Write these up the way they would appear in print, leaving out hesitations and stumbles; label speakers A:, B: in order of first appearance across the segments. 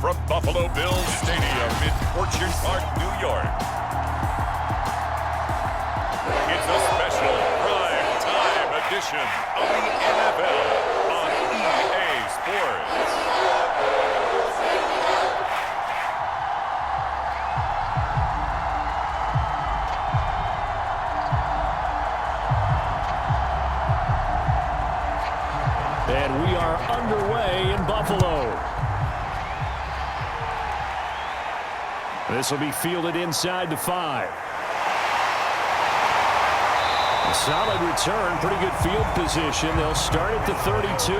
A: from Buffalo Bills Stadium in Orchard Park, New York. It's a special prime time edition of the NFL on EA Sports.
B: And we are underway in Buffalo. This will be fielded inside the 5. A solid return, pretty good field position. They'll start at the 32.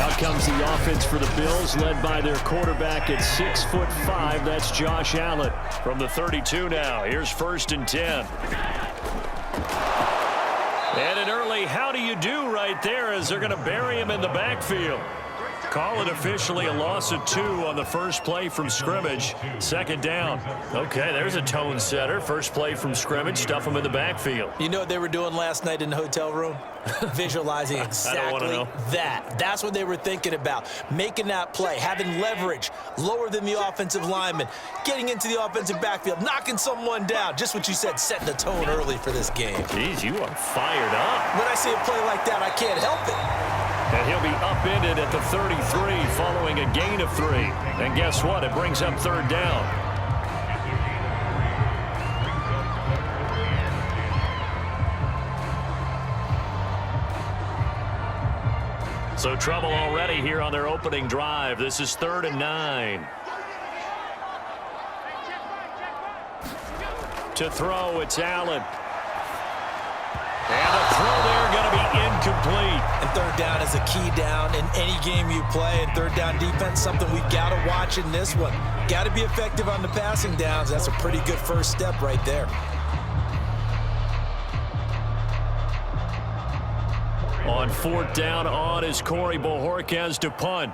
B: Out comes the offense for the Bills, led by their quarterback at 6'5". That's Josh Allen. From the 32 now, here's 1st and 10. And an early how do you do right there as they're going to bury him in the backfield. Call it officially a loss of 2 on the first play from scrimmage. 2nd down. Okay, there's a tone setter. First play from scrimmage, stuff him in the backfield.
C: You know what they were doing last night in the hotel room? Visualizing exactly that. That's what they were thinking about. Making that play, having leverage, lower than the offensive lineman, getting into the offensive backfield, knocking someone down. Just what you said, setting the tone early for this game.
B: Jeez, you are fired up.
C: When I see a play like that, I can't help it.
B: And he'll be upended at the 33 following a gain of 3. And guess what? It brings up 3rd down. So trouble already here on their opening drive. This is 3rd and 9. To throw, it's Allen. And a throw there going to be incomplete.
C: And 3rd down is a key down in any game you play. And 3rd down defense, something we've got to watch in this one. Got to be effective on the passing downs. That's a pretty good first step right there.
B: On 4th down, on is Corey Bojorquez to punt.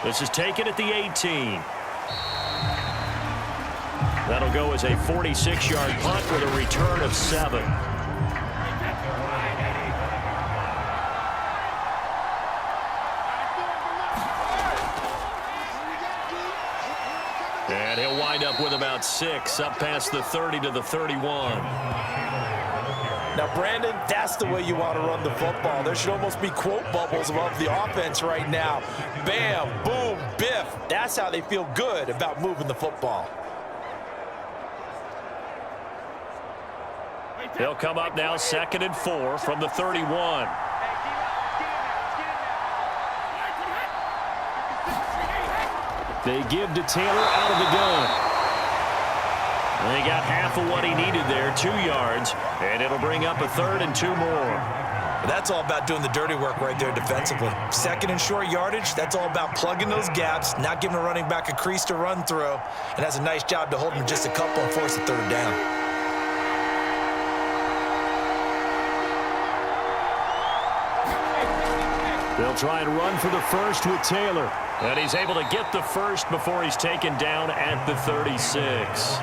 B: This is taken at the 18. That'll go as a 46-yard punt with a return of 7. And he'll wind up with about 6, up past the 30 to the 31.
C: Now, Brandon, that's the way you want to run the football. There should almost be quote bubbles above the offense right now. Bam, boom, biff. That's how they feel good about moving the football.
B: They'll come up now 2nd and 4 from the 31. They give to Taylor out of the gun. And they got half of what he needed there, 2 yards, and it'll bring up a 3rd and 2 more.
C: That's all about doing the dirty work right there defensively. 2nd and short yardage, that's all about plugging those gaps, not giving a running back a crease to run through, and has a nice job to hold him just a couple and force a 3rd down.
B: They'll try and run for the first with Taylor. And he's able to get the first before he's taken down at the 36.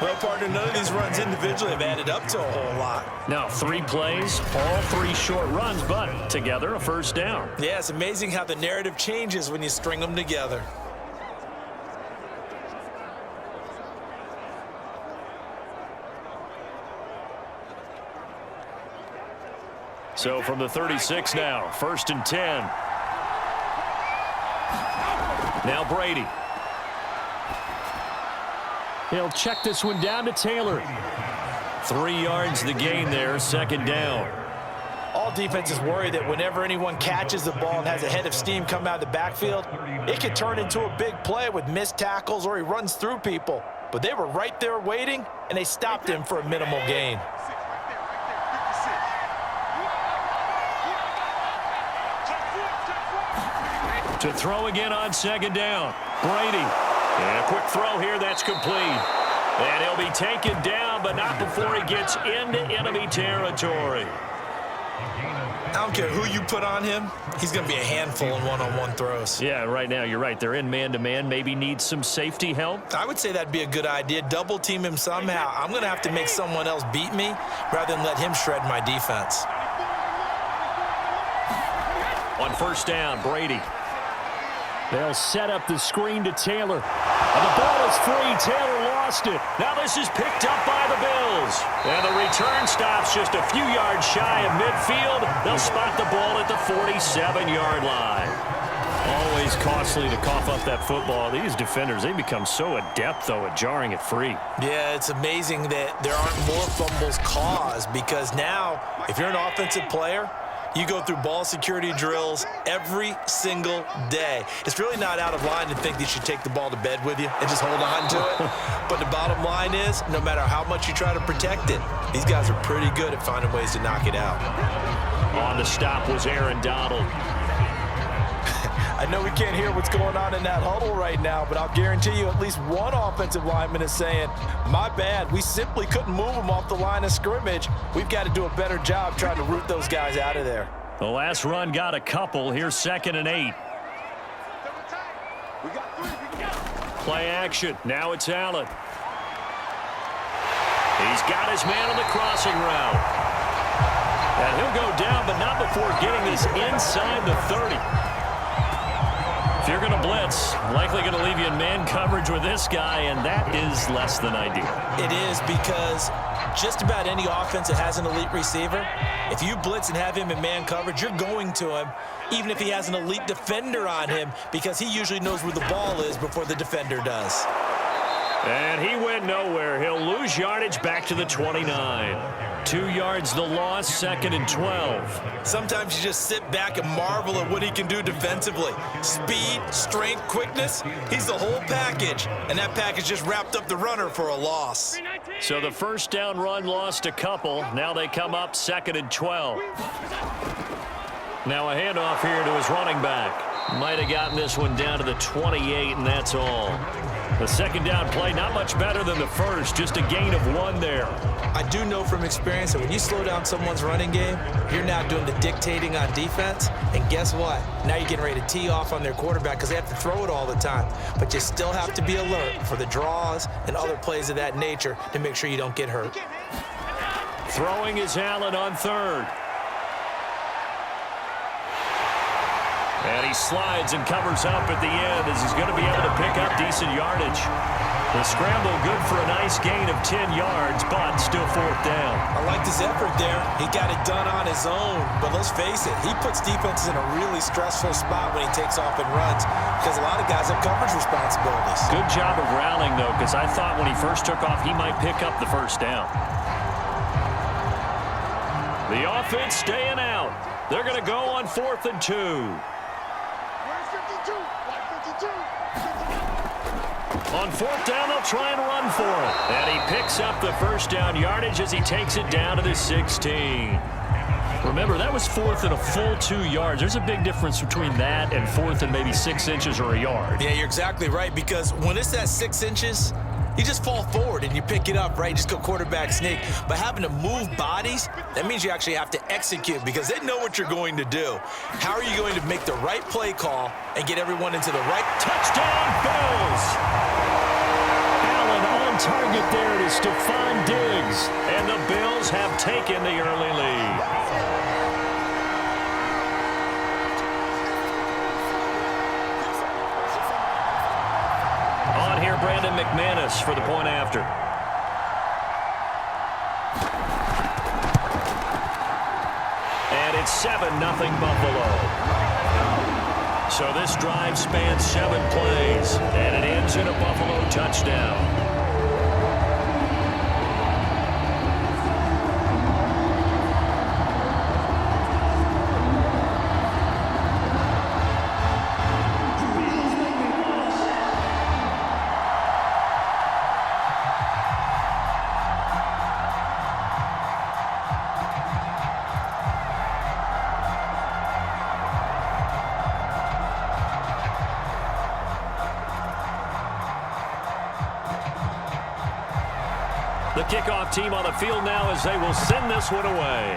C: Well, partner, none of these runs individually have added up to a whole lot.
B: Now, 3 plays, all 3 short runs, but together a 1st down.
C: Yeah, it's amazing how the narrative changes when you string them together.
B: So from the 36 now, 1st and 10. Now Brady. He'll check this one down to Taylor. 3 yards the gain there, 2nd down.
C: All defenses worry that whenever anyone catches the ball and has a head of steam come out of the backfield, it could turn into a big play with missed tackles or he runs through people. But they were right there waiting, and they stopped him for a minimal gain.
B: To throw again on 2nd down. Brady. And a quick throw here, that's complete. And he'll be taken down, but not before he gets into enemy territory.
C: I don't care who you put on him, he's going to be a handful in one-on-one throws.
B: Yeah, right now you're right. They're in man-to-man. Maybe need some safety help.
C: I would say that'd be a good idea. Double team him somehow. I'm going to have to make someone else beat me rather than let him shred my defense.
B: On first down, Brady. They'll set up the screen to Taylor. And the ball is free. Taylor lost it. Now this is picked up by the Bills. And the return stops just a few yards shy of midfield. They'll spot the ball at the 47-yard line. Always costly to cough up that football. These defenders, they become so adept, though, at jarring it free.
C: Yeah, it's amazing that there aren't more fumbles caused because now, if you're an offensive player, you go through ball security drills every single day. It's really not out of line to think that you should take the ball to bed with you and just hold on to it. But the bottom line is, no matter how much you try to protect it, these guys are pretty good at finding ways to knock it out.
B: On the stop was Aaron Donald.
C: I know we can't hear what's going on in that huddle right now, but I'll guarantee you at least one offensive lineman is saying, my bad, we simply couldn't move them off the line of scrimmage. We've got to do a better job trying to root those guys out of there.
B: The last run got a couple. Here's 2nd and 8. Play action. Now it's Allen. He's got his man on the crossing route. And he'll go down, but not before getting this inside the 30. If you're going to blitz, likely going to leave you in man coverage with this guy, and that is less than ideal.
C: It is because just about any offense that has an elite receiver, if you blitz and have him in man coverage, you're going to him, even if he has an elite defender on him, because he usually knows where the ball is before the defender does.
B: And he went nowhere. He'll lose yardage back to the 29. 2 yards the loss, 2nd and 12.
C: Sometimes you just sit back and marvel at what he can do defensively. Speed, strength, quickness, he's the whole package. And that package just wrapped up the runner for a loss.
B: So the first down run lost a couple. Now they come up 2nd and 12. Now a handoff here to his running back. Might have gotten this one down to the 28, and that's all. The second down play, not much better than the first, just a gain of 1 there.
C: I do know from experience that when you slow down someone's running game, you're now doing the dictating on defense. And guess what? Now you're getting ready to tee off on their quarterback because they have to throw it all the time. But you still have to be alert for the draws and other plays of that nature to make sure you don't get hurt.
B: Throwing is Allen on 3rd. And he slides and covers up at the end as he's going to be able to pick up decent yardage. The scramble good for a nice gain of 10 yards, but still 4th down.
C: I liked his effort there. He got it done on his own. But let's face it, he puts defenses in a really stressful spot when he takes off and runs because a lot of guys have coverage responsibilities.
B: Good job of rallying, though, because I thought when he first took off, he might pick up the first down. The offense staying out. They're going to go on 4th and 2. On 4th down, they'll try and run for it. And he picks up the first down yardage as he takes it down to the 16. Remember, that was 4th and a full 2 yards. There's a big difference between that and 4th and maybe 6 inches or a yard.
C: Yeah, you're exactly right, because when it's at 6 inches, you just fall forward and you pick it up, right? Just go quarterback sneak. But having to move bodies, that means you actually have to execute because they know what you're going to do. How are you going to make the right play call and get everyone into the right
B: touchdown, Bills? Allen on target there to Stephon Diggs. And the Bills have taken the early lead. On here, Brandon McManus for the point after. And it's 7-0 Buffalo. So this drive spans 7 plays, and it ends in a Buffalo touchdown. The kickoff team on the field now as they will send this one away.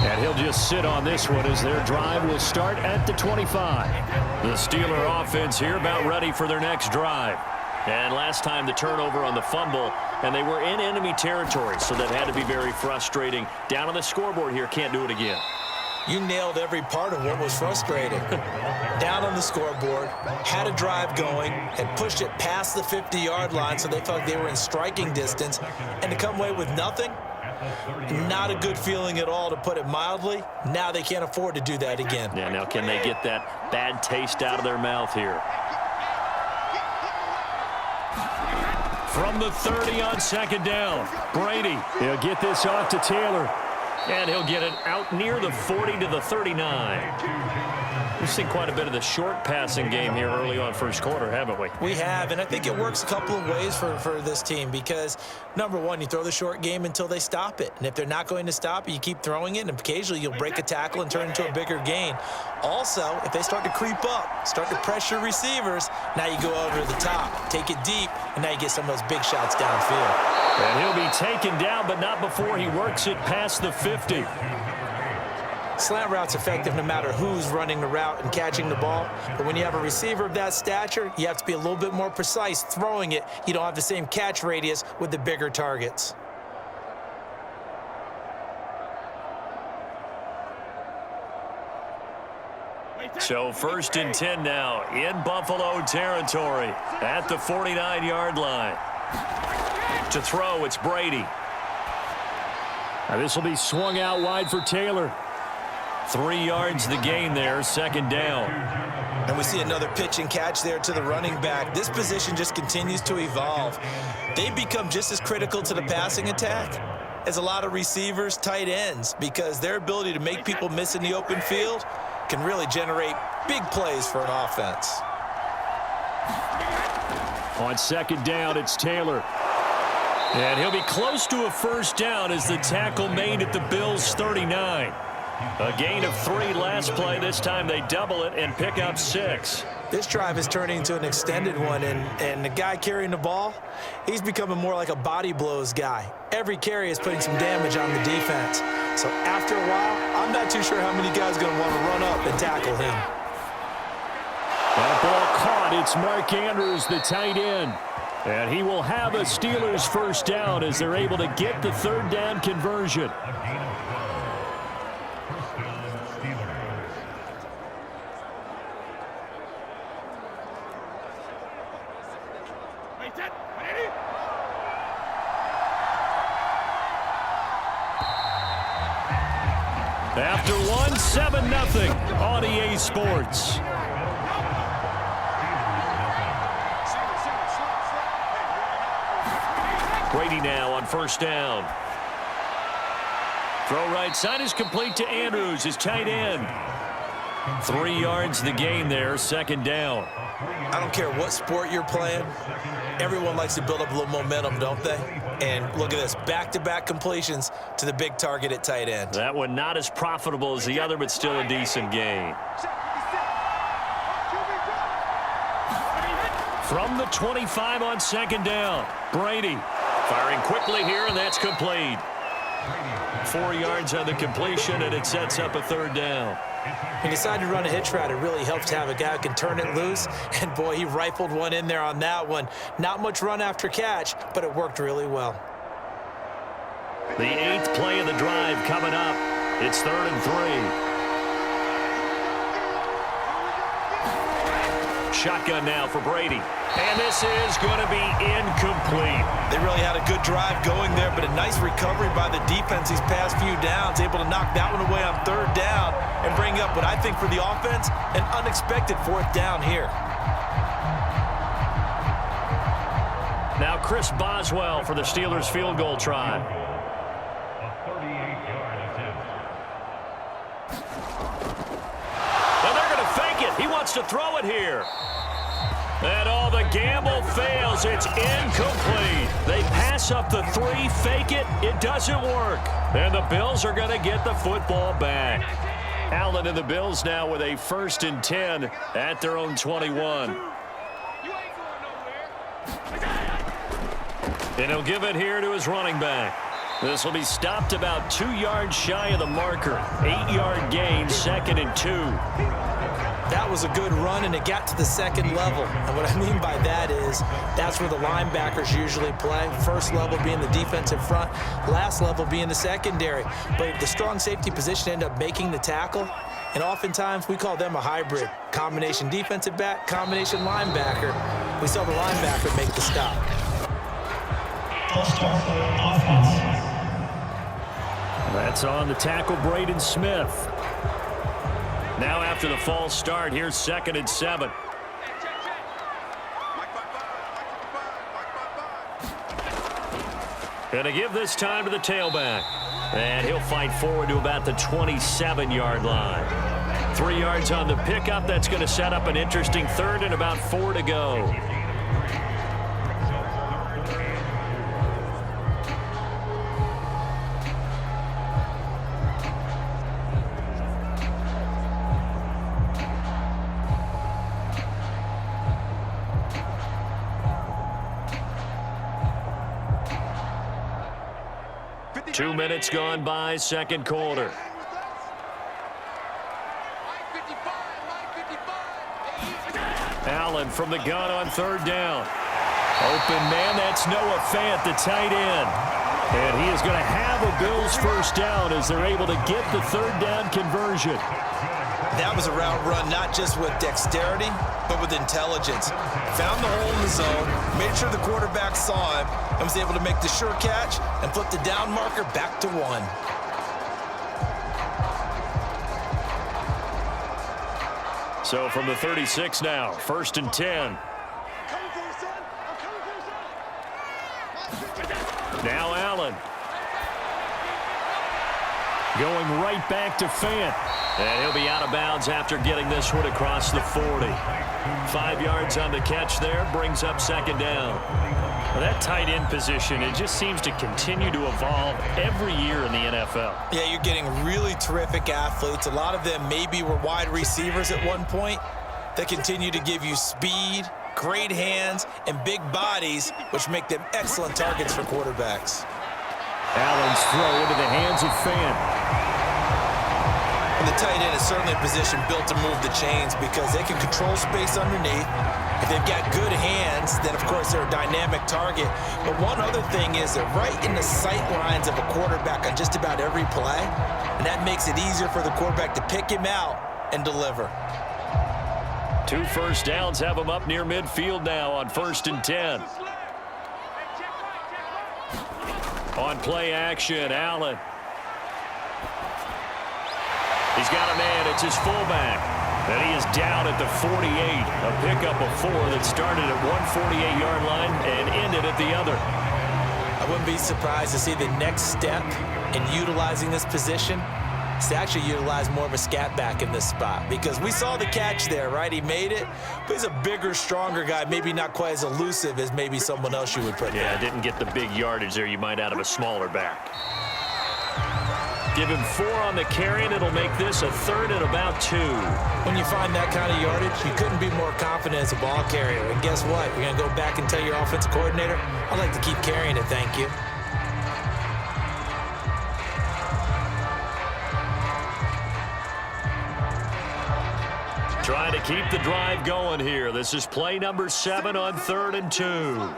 B: And he'll just sit on this one as their drive will start at the 25. The Steeler offense here about ready for their next drive. And last time the turnover on the fumble, and they were in enemy territory, so that had to be very frustrating. Down on the scoreboard here, can't do it again.
C: You nailed every part of what was frustrating. Down on the scoreboard, had a drive going, had pushed it past the 50-yard line so they felt like they were in striking distance, and to come away with nothing, not a good feeling at all, to put it mildly. Now they can't afford to do that again.
B: Yeah, now can they get that bad taste out of their mouth here? From the 30 on second down, Brady. He'll get this off to Taylor. And he'll get it out near the 40 to the 39. We've seen quite a bit of the short passing game here early on first quarter, haven't we?
C: We have, and I think it works a couple of ways for this team because, number one, you throw the short game until they stop it. And if they're not going to stop it, you keep throwing it, and occasionally you'll break a tackle and turn into a bigger gain. Also, if they start to creep up, start to pressure receivers, now you go over the top, take it deep, and now you get some of those big shots downfield.
B: And he'll be taken down, but not before he works it past the 50.
C: Slant route's effective no matter who's running the route and catching the ball. But when you have a receiver of that stature, you have to be a little bit more precise throwing it. You don't have the same catch radius with the bigger targets.
B: So 1st and 10 now in Buffalo territory at the 49-yard line. To throw, it's Brady. Now this will be swung out wide for Taylor. 3 yards the gain there, second down.
C: And we see another pitch and catch there to the running back. This position just continues to evolve. They become just as critical to the passing attack as a lot of receivers, tight ends, because their ability to make people miss in the open field can really generate big plays for an offense.
B: On second down, it's Taylor. And he'll be close to a first down as the tackle made at the Bills' 39. A gain of 3 last play. This time they double it and pick up 6.
C: This drive is turning into an extended one, and the guy carrying the ball, he's becoming more like a body blows guy. Every carry is putting some damage on the defense. So after a while, I'm not too sure how many guys are going to want to run up and tackle him.
B: That ball caught. It's Mark Andrews, the tight end. And he will have a Steelers first down as they're able to get the third down conversion. After one, 7-0 on EA Sports. Brady now on first down. Throw right side is complete to Andrews, his tight end. 3 yards the gain there, second down.
C: I don't care what sport you're playing. Everyone likes to build up a little momentum, don't they? And look at this, back-to-back completions to the big target at tight end.
B: That one not as profitable as the other, but still a decent gain. From the 25 on second down, Brady firing quickly here, and that's complete. 4 yards on the completion, and it sets up a third down.
C: He decided to run a hitch route. It really helps to have a guy who can turn it loose. And, boy, he rifled one in there on that one. Not much run after catch, but it worked really well.
B: The 8th play of the drive coming up. It's 3rd and 3. Shotgun now for Brady. And this is going to be incomplete.
C: They really had a good drive going there, but a nice recovery by the defense these past few downs, able to knock that one away on third down and bring up what I think for the offense, an unexpected fourth down here.
B: Now Chris Boswell for the Steelers field goal try. Well, they're going to fake it. He wants to throw it here. And all the gamble fails. It's incomplete. They pass up the 3, fake it. It doesn't work. And the Bills are going to get the football back. Allen and the Bills now with a 1st and 10 at their own 21. And he'll give it here to his running back. This will be stopped about 2 yards shy of the marker. 8-yard gain, 2nd and 2.
C: That was a good run, and it got to the second level. And what I mean by that is that's where the linebackers usually play. First level being the defensive front, last level being the secondary. But the strong safety position ended up making the tackle, and oftentimes we call them a hybrid. Combination defensive back, combination linebacker. We saw the linebacker make the stop.
B: That's on the tackle, Braden Smith. Now after the false start, here's 2nd and 7. Going to give this time to the tailback. And he'll fight forward to about the 27-yard line. 3 yards on the pickup. That's going to set up an interesting 3rd and about 4 to go. Two minutes gone by, second quarter. Allen from the gun on 3rd down. Open man, that's Noah Fant, the tight end. And he is going to have a Bills first down as they're able to get the 3rd down conversion.
C: That was a route run not just with dexterity, but with intelligence. Found the hole in the zone, made sure the quarterback saw him, and was able to make the sure catch and flip the down marker back to 1.
B: So from the 36 now, 1st and 10. Now Allen. Going right back to Fant. And he'll be out of bounds after getting this one across the 40. 5 yards on the catch there, brings up 2nd down.
D: Well, that tight end position, it just seems to continue to evolve every year in the NFL.
C: Yeah, you're getting really terrific athletes. A lot of them maybe were wide receivers at one point that continue to give you speed, great hands, and big bodies, which make them excellent targets for quarterbacks.
B: Allen's throw into the hands of Fant.
C: And the tight end is certainly a position built to move the chains because they can control space underneath. If they've got good hands, then of course they're a dynamic target. But one other thing is they're right in the sight lines of a quarterback on just about every play. And that makes it easier for the quarterback to pick him out and deliver.
B: 2 first downs have him up near midfield now on 1st and 10. On play action, Allen. He's got a man. It's his fullback. And he is down at the 48. A pickup of 4 that started at one 48-yard line and ended at the other.
C: I wouldn't be surprised to see the next step in utilizing this position is to actually utilize more of a scat back in this spot. Because we saw the catch there, right? He made it, but he's a bigger, stronger guy, maybe not quite as elusive as maybe someone else you would put there.
B: Yeah, didn't get the big yardage there you might out of a smaller back. Give him 4 on the carry, and it'll make this a 3rd and about 2.
C: When you find that kind of yardage, you couldn't be more confident as a ball carrier. And guess what? You're going to go back and tell your offensive coordinator, I'd like to keep carrying it, thank you.
B: Trying to keep the drive going here. This is play number 7 on 3rd and 2.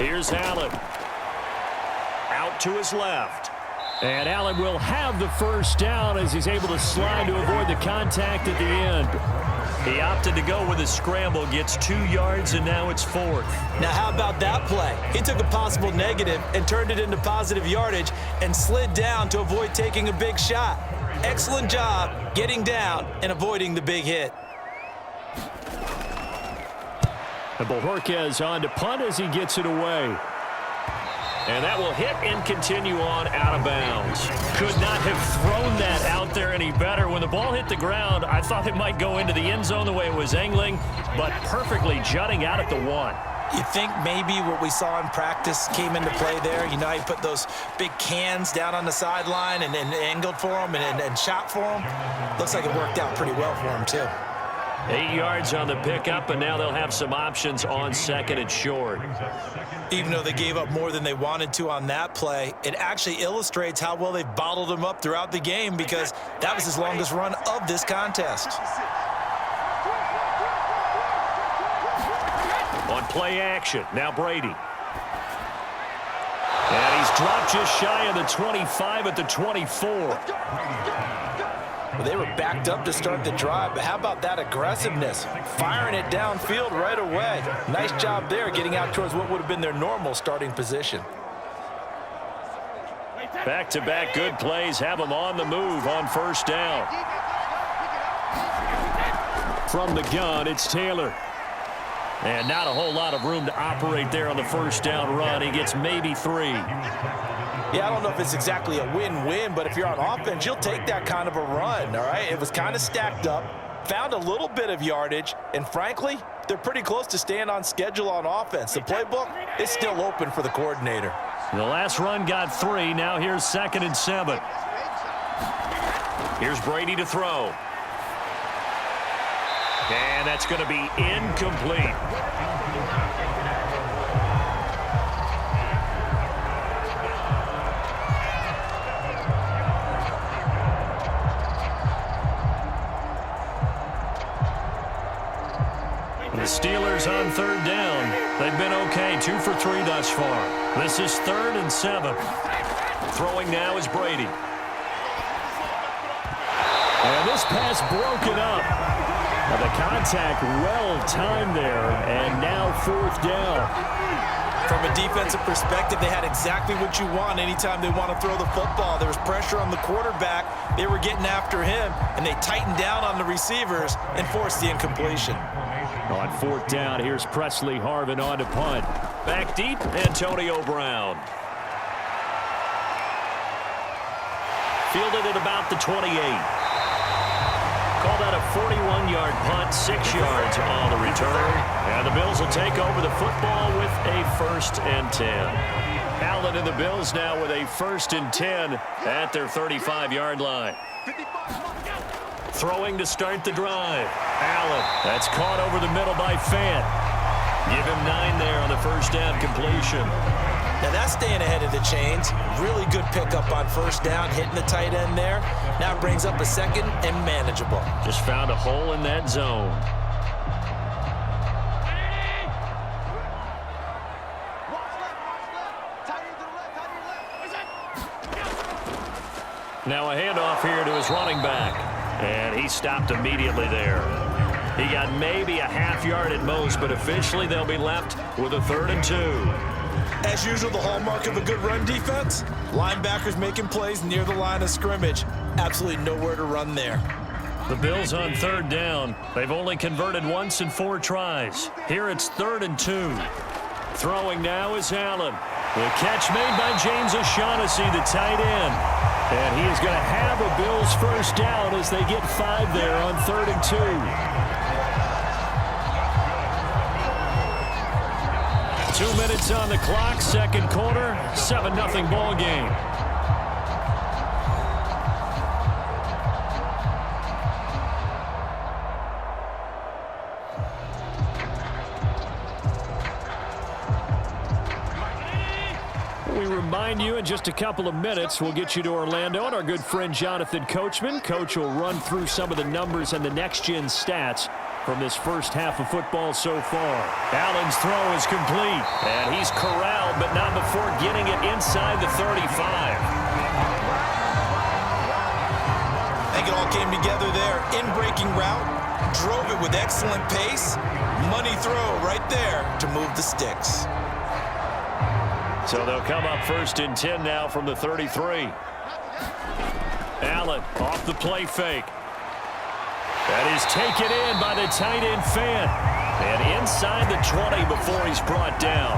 B: Here's Allen. Out to his left. And Allen will have the first down as he's able to slide to avoid the contact at the end. He opted to go with a scramble, gets 2 yards, and now it's 4th.
C: Now, how about that play? He took a possible negative and turned it into positive yardage and slid down to avoid taking a big shot. Excellent job getting down and avoiding the big hit.
B: And Bojorquez on to punt as he gets it away. And that will hit and continue on out of bounds. Could not have thrown that out there any better. When the ball hit the ground, I thought it might go into the end zone the way it was angling, but perfectly jutting out at the 1.
C: You think maybe what we saw in practice came into play there? You know, he put those big cans down on the sideline and angled for him and shot for him. Looks like it worked out pretty well for him, too.
B: 8 yards on the pickup, and now they'll have some options on second and short.
C: Even though they gave up more than they wanted to on that play, it actually illustrates how well they've bottled them up throughout the game, because that was his longest run of this contest.
B: On play action, now Brady. And he's dropped just shy of the 25 at the 24.
C: Well, they were backed up to start the drive, but how about that aggressiveness? Firing it downfield right away. Nice job there, getting out towards what would have been their normal starting position.
B: Back-to-back good plays have them on the move on first down. From the gun, it's Taylor. And not a whole lot of room to operate there on the first down run. He gets maybe 3.
C: Yeah, I don't know if it's exactly a win-win, but if you're on offense, you'll take that kind of a run, all right? It was kind of stacked up, found a little bit of yardage, and frankly, they're pretty close to staying on schedule on offense. The playbook is still open for the coordinator.
B: The last run got 3. Now here's 2nd and 7. Here's Brady to throw. And that's going to be incomplete. The Steelers on third down. They've been okay, 2 for 3 thus far. This is 3rd and 7. Throwing now is Brady. And this pass broken up. The contact well-timed there, and now 4th down.
C: From a defensive perspective, they had exactly what you want anytime they want to throw the football. There was pressure on the quarterback. They were getting after him, and they tightened down on the receivers and forced the incompletion.
B: On 4th down, here's Presley Harvin on to punt. Back deep, Antonio Brown. Fielded at about the 28. Call that a 41-yard punt, 6 yards on the return. And the Bills will take over the football with a 1st and 10. Allen and the Bills now with a 1st and 10 at their 35-yard line. Throwing to start the drive. Allen, that's caught over the middle by Fant. Give him 9 there on the first down completion.
C: Now that's staying ahead of the chains. Really good pickup on first down, hitting the tight end there. Now it brings up a 2nd and manageable.
B: Just found a hole in that zone. Now a handoff here to his running back. And he stopped immediately there. He got maybe a half yard at most, but officially they'll be left with a 3rd and 2.
C: As usual, the hallmark of a good run defense, linebackers making plays near the line of scrimmage. Absolutely nowhere to run there.
B: The Bills on 3rd down. They've only converted once in 4 tries. Here it's 3rd and 2. Throwing now is Allen. The catch made by James O'Shaughnessy, the tight end. And he is going to have a Bills first down as they get 5 there on 3rd and 2. Two minutes on the clock, second quarter, 7-0 ball game. We remind you in just a couple of minutes, we'll get you to Orlando and our good friend Jonathan Coachman. Coach will run through some of the numbers and the next-gen stats from this first half of football so far. Allen's throw is complete, and he's corralled, but not before getting it inside the 35.
C: I think it all came together there. In-breaking route, drove it with excellent pace. Money throw right there to move the sticks.
B: So they'll come up 1st and 10 now from the 33. Allen off the play fake. That is taken in by the tight end Fant. And inside the 20 before he's brought down.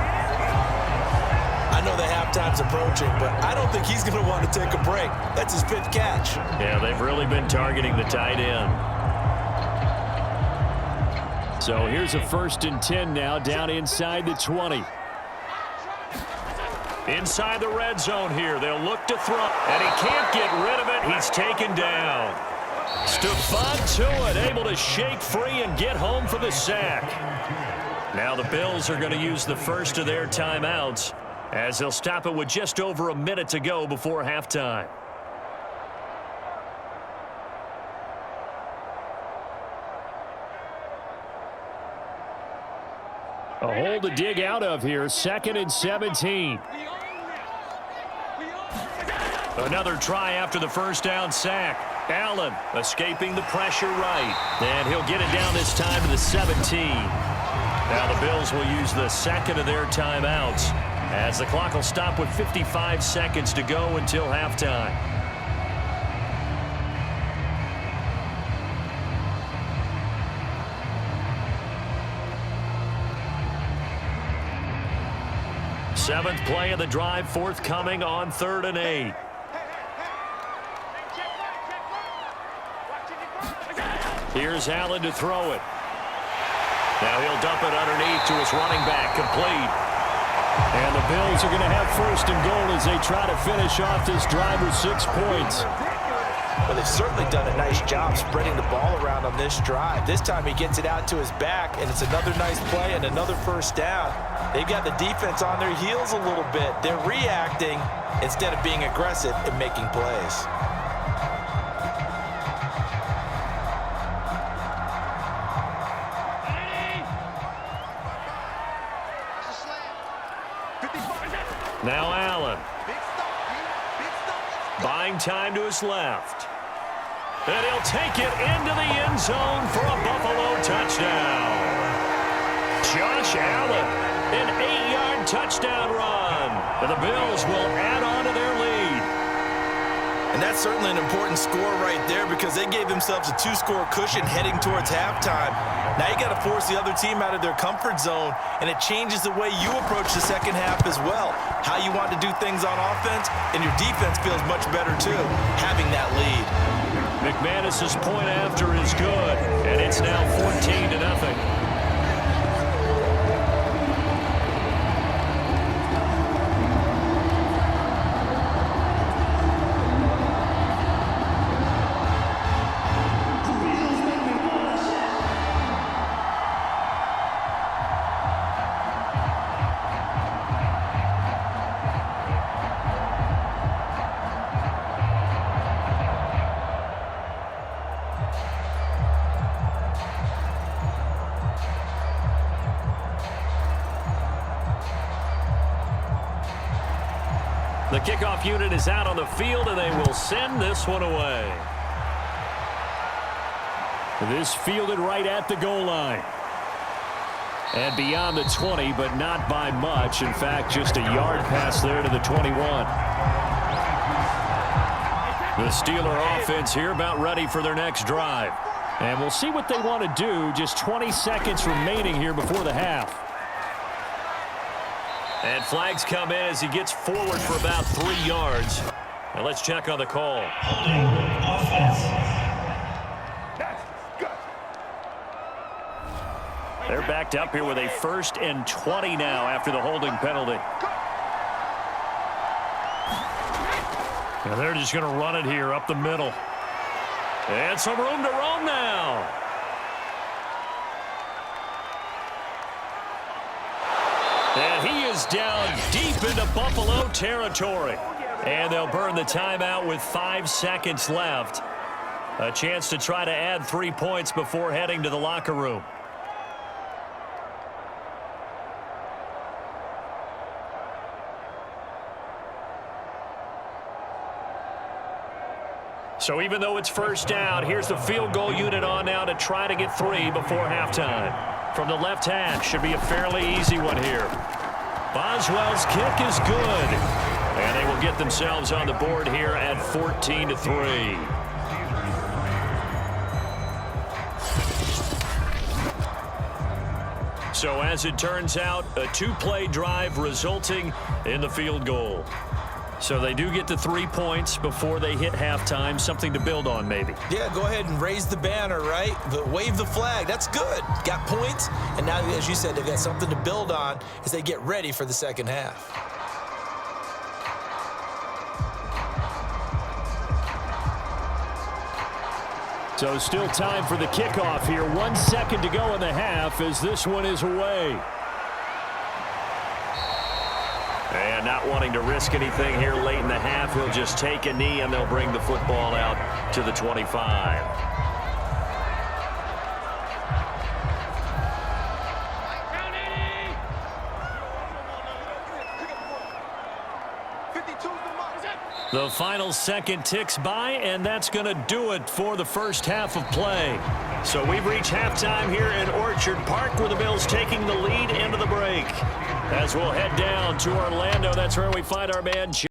C: I know the halftime's approaching, but I don't think he's going to want to take a break. That's his 5th catch.
B: Yeah, they've really been targeting the tight end. So here's a 1st and 10 now down inside the 20. Inside the red zone here. They'll look to throw. And he can't get rid of it. He's taken down. Stephon Tuitt able to shake free and get home for the sack. Now the Bills are going to use the first of their timeouts as they'll stop it with just over a minute to go before halftime. A hole to dig out of here, 2nd and 17. Another try after the first down sack. Allen escaping the pressure right. And he'll get it down this time to the 17. Now the Bills will use the second of their timeouts as the clock will stop with 55 seconds to go until halftime. Seventh play of the drive forthcoming on 3rd and 8. Here's Allen to throw it. Now he'll dump it underneath to his running back, complete.
D: And the Bills are going to have 1st and goal as they try to finish off this drive with 6 points.
C: Well, they've certainly done a nice job spreading the ball around on this drive. This time he gets it out to his back, and it's another nice play and another first down. They've got the defense on their heels a little bit. They're reacting instead of being aggressive and making plays.
B: Now Allen. Buying time to his left. And he'll take it into the end zone for a Buffalo touchdown. Josh Allen, an 8-yard touchdown run. And the Bills will add on to their lead.
C: And that's certainly an important score right there because they gave themselves a 2-score cushion heading towards halftime. Now you got to force the other team out of their comfort zone, and it changes the way you approach the second half as well. How you want to do things on offense, and your defense feels much better too, having that lead.
B: McManus's point after is good, and it's now 14-0. The kickoff unit is out on the field, and they will send this one away.
D: This fielded right at the goal line. And beyond the 20, but not by much. In fact, just a yard pass there to the 21. The Steeler offense here about ready for their next drive. And we'll see what they want to do. Just 20 seconds remaining here before the half.
B: And flags come in as he gets forward for about 3 yards. Now let's check on the call. They're backed up here with a 1st and 20 now after the holding penalty.
D: And they're just going to run it here up the middle.
B: And some room to roam now. And he is down deep into Buffalo territory. And they'll burn the timeout with 5 seconds left. A chance to try to add 3 points before heading to the locker room. So even though it's first down, here's the field goal unit on now to try to get 3 before halftime. From the left hash, should be a fairly easy one here. Boswell's kick is good. And they will get themselves on the board here at 14-3. So as it turns out, a 2-play drive resulting in the field goal. So they do get the 3 points before they hit halftime, something to build on maybe.
C: Yeah, go ahead and raise the banner, right? Wave the flag. That's good. Got points, and now, as you said, they've got something to build on as they get ready for the second half.
D: So still time for the kickoff here. 1 second to go in the half as this one is away.
B: And not wanting to risk anything here late in the half, he'll just take a knee and they'll bring the football out to the 25.
D: The final second ticks by, and that's going to do it for the first half of play.
B: So we've reached halftime here in Orchard Park, where the Bills taking the lead into the break.
D: As we'll head down to Orlando, that's where we find our man